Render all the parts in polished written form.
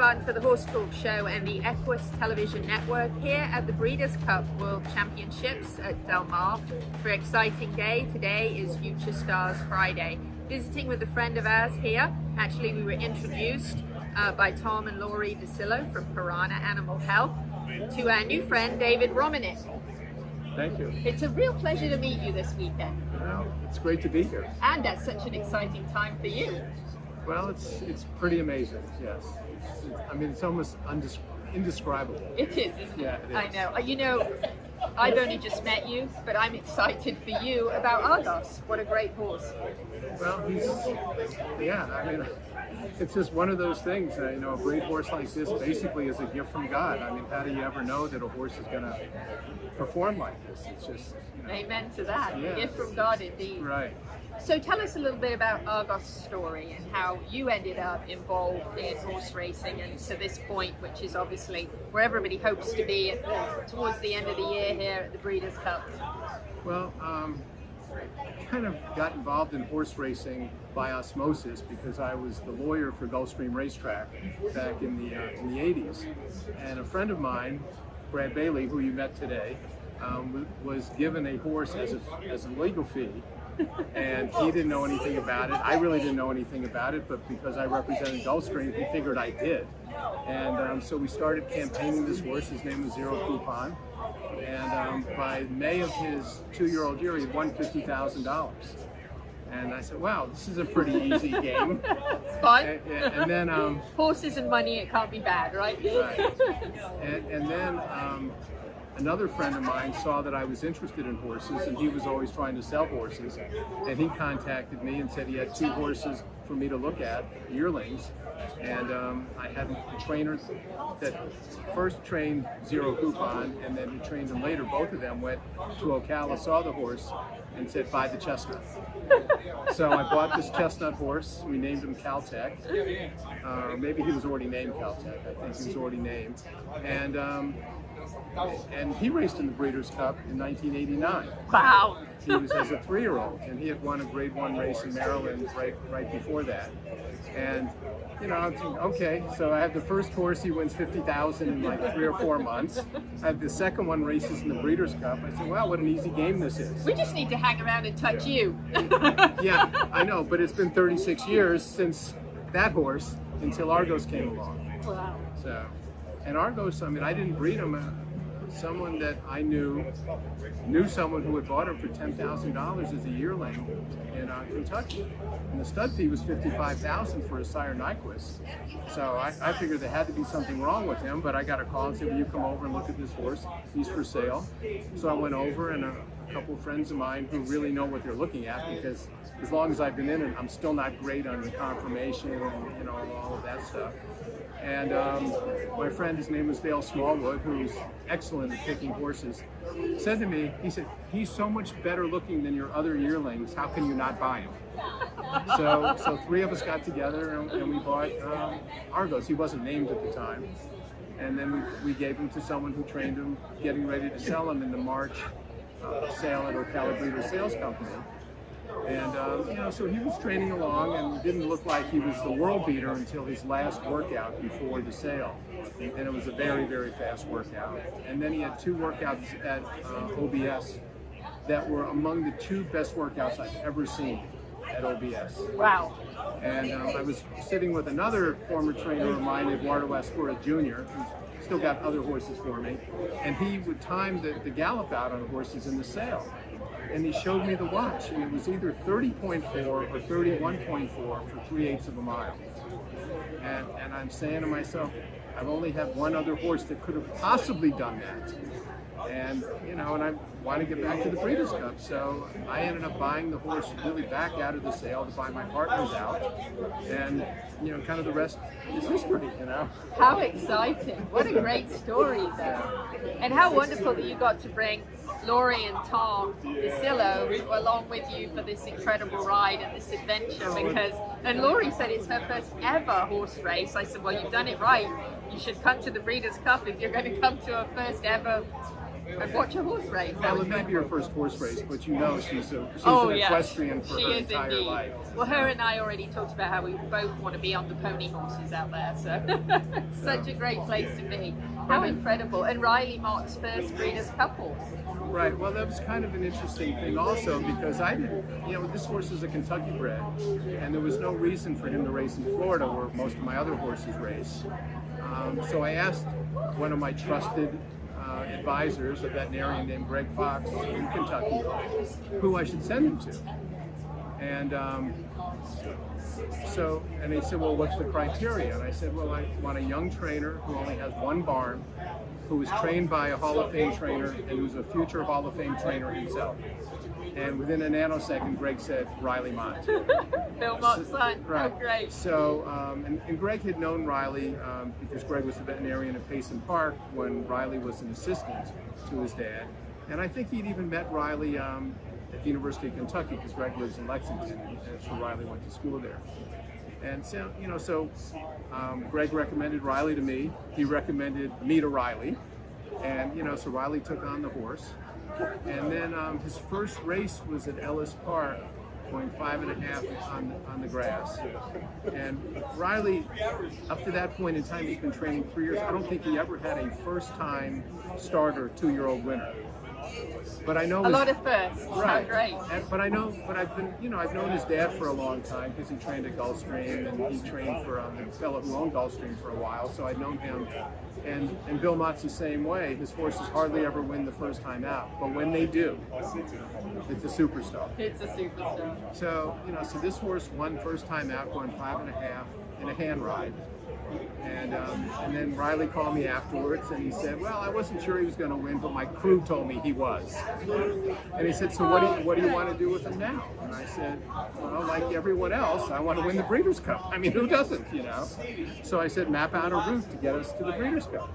Barton for the Horse Talk Show and the Equus Television Network here at the Breeders' Cup World Championships at Del Mar for an exciting day. Today is Future Stars Friday. Visiting with a friend of ours here. Actually, we were introduced by Tom and Laurie DeCillo from Piranha Animal Health to our new friend, David Romanik. Thank you. It's a real pleasure to meet you this weekend. Well, it's great to be here. And at such an exciting time for you. Well, it's pretty amazing, yes. I mean, it's almost indescribable. It is, isn't it? Yeah, it is. I know. You know, I've only just met you, but I'm excited for you about Argos. What a great horse. Well, I mean, it's just one of those things. You know, a great horse like this basically is a gift from God. I mean, how do you ever know that a horse is going to perform like this? It's just, you know. Amen to that. Yes. Gift from God indeed. Right. So tell us a little bit about Argos' story and how you ended up involved in horse racing and to this point, which is obviously where everybody hopes to be towards the end of the year here at the Breeders' Cup. Well, I kind of got involved in horse racing by osmosis because I was the lawyer for Gulfstream Racetrack back in the 80s. And a friend of mine, Brad Bailey, who you met today, was given a horse as a legal fee. And he didn't know anything about it. I really didn't know anything about it, but because I represented Gulfstream, he figured I did. And so we started campaigning this horse. His name was Zero Coupon. And by May of his 2-year-old year, he won $50,000. And I said, wow, this is a pretty easy game. It's fun. And then horses and money, it can't be bad, right? Right. And then another friend of mine saw that I was interested in horses, and he was always trying to sell horses. And he contacted me and said he had 2 horses for me to look at, yearlings. And I had a trainer that first trained Zero Coupon, and then he trained him later. Both of them went to Ocala, saw the horse, and said, buy the chestnut. So I bought this chestnut horse. We named him Caltech. Maybe he was already named Caltech. I think he was already named. And he raced in the Breeders' Cup in 1989. Wow. He was as a 3-year-old, and he had won a Grade 1 race in Maryland right before that. And, you know, I'm thinking, okay, so I have the first horse, he wins $50,000 in like 3 or 4 months. I have the second one races in the Breeders' Cup. I said, wow, what an easy game this is. We just need to hang around and touch you. Yeah, I know, but it's been 36 years since that horse until Argos came along. Wow. So, and Argos, I mean, I didn't breed him. Someone that I knew someone who had bought him for $10,000 as a yearling in Kentucky, and the stud fee was $55,000 for a sire Nyquist. So I figured there had to be something wrong with him, but I got a call and said, will you come over and look at this horse? He's for sale. So I went over, and a couple of friends of mine who really know what they're looking at, because as long as I've been in it, I'm still not great on the conformation and, you know, all of that stuff. And my friend, his name was Dale Smallwood, who's excellent at picking horses, said to me, he said, he's so much better looking than your other yearlings, how can you not buy him? So 3 of us got together and we bought Argos. He wasn't named at the time. And then we gave him to someone who trained him, getting ready to sell him in the March sale at Ocala Breeder Sales Company. And, you know, so he was training along and didn't look like he was the world beater until his last workout before the sale. And it was a very, very fast workout. And then he had 2 workouts at OBS that were among the 2 best workouts I've ever seen at OBS. Wow. And I was sitting with another former trainer of mine, Eduardo Ascura Jr., who's still got other horses for me. And he would time the gallop out on horses in the sale. And he showed me the watch, and it was either 30.4 or 31.4 for 3/8 of a mile. And I'm saying to myself, I've only had one other horse that could have possibly done that. And, you know, and I want to get back to the Breeders' Cup. So I ended up buying the horse really back out of the sale to buy my partners out. And, you know, kind of the rest is history, you know. How exciting. What a great story, though. And how wonderful that you got to bring Laurie and Tom DeCillo along with you for this incredible ride and this adventure, because, and Laurie said it's her first ever horse race. I said, well, you've done it right. You should come to the Breeders' Cup if you're going to come to a first ever and watch a horse race. Well, it may be her first horse race, but you know she's an Yes. equestrian for She her is entire indeed. life. Well, her and I already talked about how we both want to be on the pony horses out there, so it's such a great place to be. How incredible. And Riley Mott's first Breeders' Cup horse. Right, well that was kind of an interesting thing also because I didn't, this horse is a Kentucky bred and there was no reason for him to race in Florida where most of my other horses race. So I asked one of my trusted advisors, a veterinarian named Greg Fox in Kentucky, who I should send him to. And and he said, well, what's the criteria? And I said, well, I want a young trainer who only has one barn, who was trained by a Hall of Fame trainer and who's a future Hall of Fame trainer himself. And within a nanosecond, Greg said, Riley Mott. Bill Mott's son. Right. Oh, great. So, and Greg had known Riley because Greg was a veterinarian at Payson Park when Riley was an assistant to his dad. And I think he'd even met Riley at the University of Kentucky because Greg lives in Lexington and so Riley went to school there. And so, Greg recommended Riley to me. He recommended me to Riley. And, so Riley took on the horse. And then his first race was at Ellis Park, going 5.5 on the grass. And Riley, up to that point in time, he's been training 3 years. I don't think he ever had a first-time starter 2-year-old winner. But I know a lot of firsts. Right. Oh, great. But I've been, I've known his dad for a long time because he trained at Gulfstream and he trained for a fellow who owned Gulfstream for a while. So I'd known him. And Bill Mott's the same way. His horses hardly ever win the first time out, but when they do, it's a superstar. It's a superstar. So so this horse won first time out, going 5.5 in a hand ride. And then Riley called me afterwards and he said, well, I wasn't sure he was going to win, but my crew told me he was. And he said, so what do you want to do with him now? And I said, well, like everyone else, I want to win the Breeders' Cup. I mean, who doesn't, So I said, map out a route to get us to the Breeders' Cup.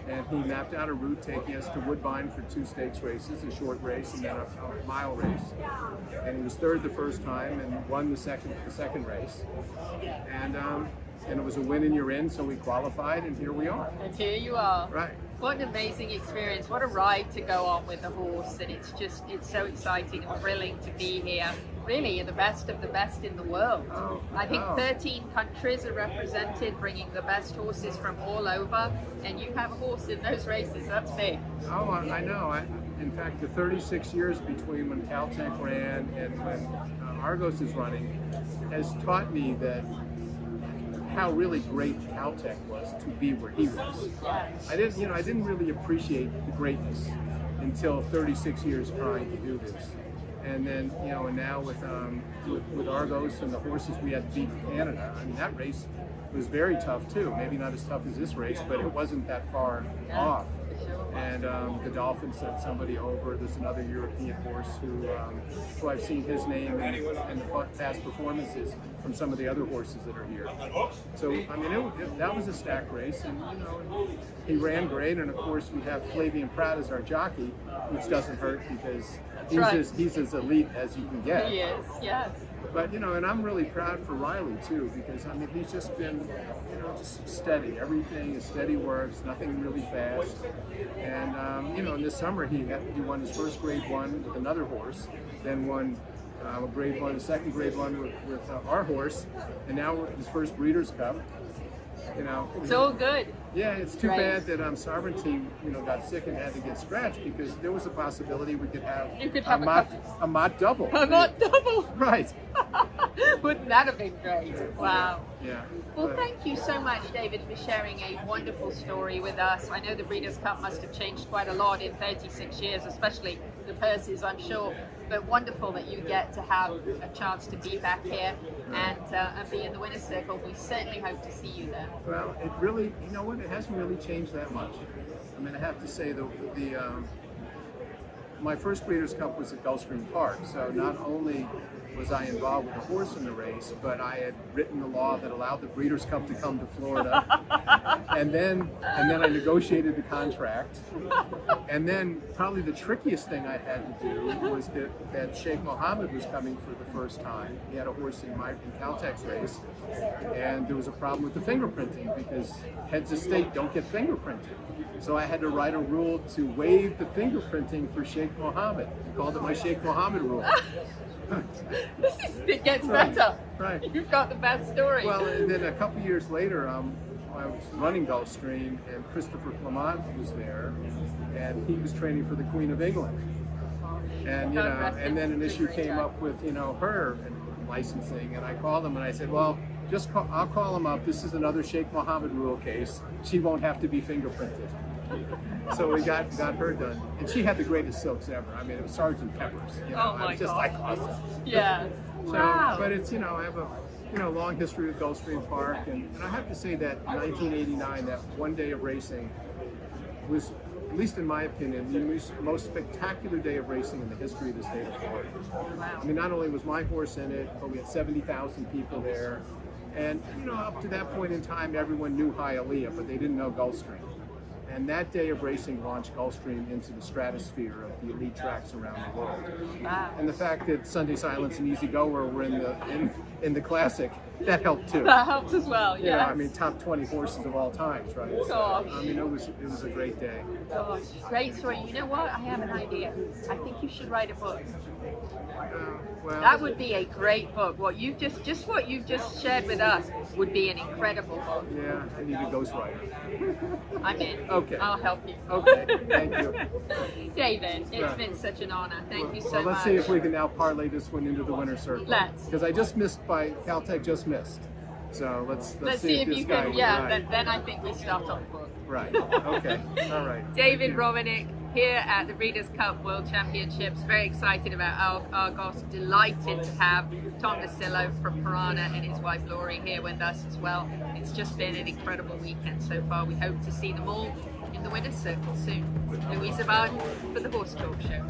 And he mapped out a route taking us to Woodbine for 2 stakes races, a short race and then a mile race. And he was third the first time and won the second race. And it was a win and you're in, so we qualified, and here we are. And here you are. Right. What an amazing experience. What a ride to go on with the horse. And it's so exciting and thrilling to be here. Really, you're the best of the best in the world. Oh, I think 13 countries are represented, bringing the best horses from all over. And you have a horse in those races. That's big. Oh, I know. In fact, the 36 years between when Caltech ran and when Argos is running has taught me that how really great Caltech was to be where he was. I didn't really appreciate the greatness until 36 years trying to do this. And then, and now with Argos and the horses we had to beat in Canada, I mean, that race was very tough too. Maybe not as tough as this race, but it wasn't that far off. And the Dolphins sent somebody over. There's another European horse who I've seen his name and the past performances from some of the other horses that are here. So, I mean, that was a stacked race, and he ran great. And of course, we have Flavian Pratt as our jockey, which doesn't hurt because he's as elite as you can get. He is, yes. But and I'm really proud for Riley too, because I mean he's just been, just steady. Everything is steady works, nothing really fast. And in this summer he won his first Grade 1 with another horse, then won a Grade 1, a second Grade 1 with our horse, and now his first Breeders' Cup. It's all good. Yeah, it's too bad that Sovereignty, got sick and had to get scratched because there was a possibility we could have a Mott double. A Mott double. Right. Wouldn't that have been great? Wow. Yeah. Well, thank you so much, David, for sharing a wonderful story with us. I know the Breeders' Cup must have changed quite a lot in 36 years, especially the purses, I'm sure. But wonderful that you get to have a chance to be back here and be in the winner's circle. We certainly hope to see you there. Well, it really, it hasn't really changed that much. I mean, I have to say my first Breeders' Cup was at Gulfstream Park, so not only was I involved with a horse in the race, but I had written the law that allowed the Breeders' Cup to come to Florida, and then I negotiated the contract, and then probably the trickiest thing I had to do was that Sheikh Mohammed was coming for the first time. He had a horse in Caltech's race, and there was a problem with the fingerprinting because heads of state don't get fingerprinted. So I had to write a rule to waive the fingerprinting for Sheikh Mohammed. I called it my Sheikh Mohammed rule. It gets better. Right. You've got the best story. Well, and then a couple years later, I was running Gulfstream, and Christopher Clement was there, and he was training for the Queen of England. And and then an issue came up with her and licensing, and I called him and I said, well, I'll call him up. This is another Sheikh Mohammed rule case. She won't have to be fingerprinted. So we got her done, and she had the greatest silks ever. I mean, it was Sergeant Pepper's. Oh my it was just God. like awesome. Yeah. So, Wow. but it's I have a long history with Gulfstream Park, and I have to say that 1989, that one day of racing, was, at least in my opinion, the most spectacular day of racing in the history of the state of Florida. Wow. I mean, not only was my horse in it, but we had 70,000 people there, and up to that point in time, everyone knew Hialeah, but they didn't know Gulfstream. And that day of racing launched Gulfstream into the stratosphere of the elite tracks around the world. Wow. And the fact that Sunday Silence and Easy Goer were in the classic, that helped too. That helps as well. Yeah. I mean, top 20 horses of all times, right? Gosh. I mean, it was a great day. Gosh, great story. You know what? I have an idea. I think you should write a book. Well, That would be a great book. What you've just shared with us would be an incredible book. yeah, I need a ghostwriter. I'm in. Okay. I'll help you. Okay, thank you. David, it's Yeah. been such an honor. Thank you so Well, much. let's see if we can now parlay this one into the winner's circle. Let's. Because I just missed Caltech just missed. So let's see if this you guy can. Yeah, right. then I think we start on the book. Right. Okay. All right. David Romanik here at the Breeders' Cup World Championships. Very excited about Argos. Delighted to have Tom DeSillo from Piranha and his wife Laurie here with us as well. It's just been an incredible weekend so far. We hope to see them all in the winner's circle soon. Louisa Barton for the Horse Talk Show.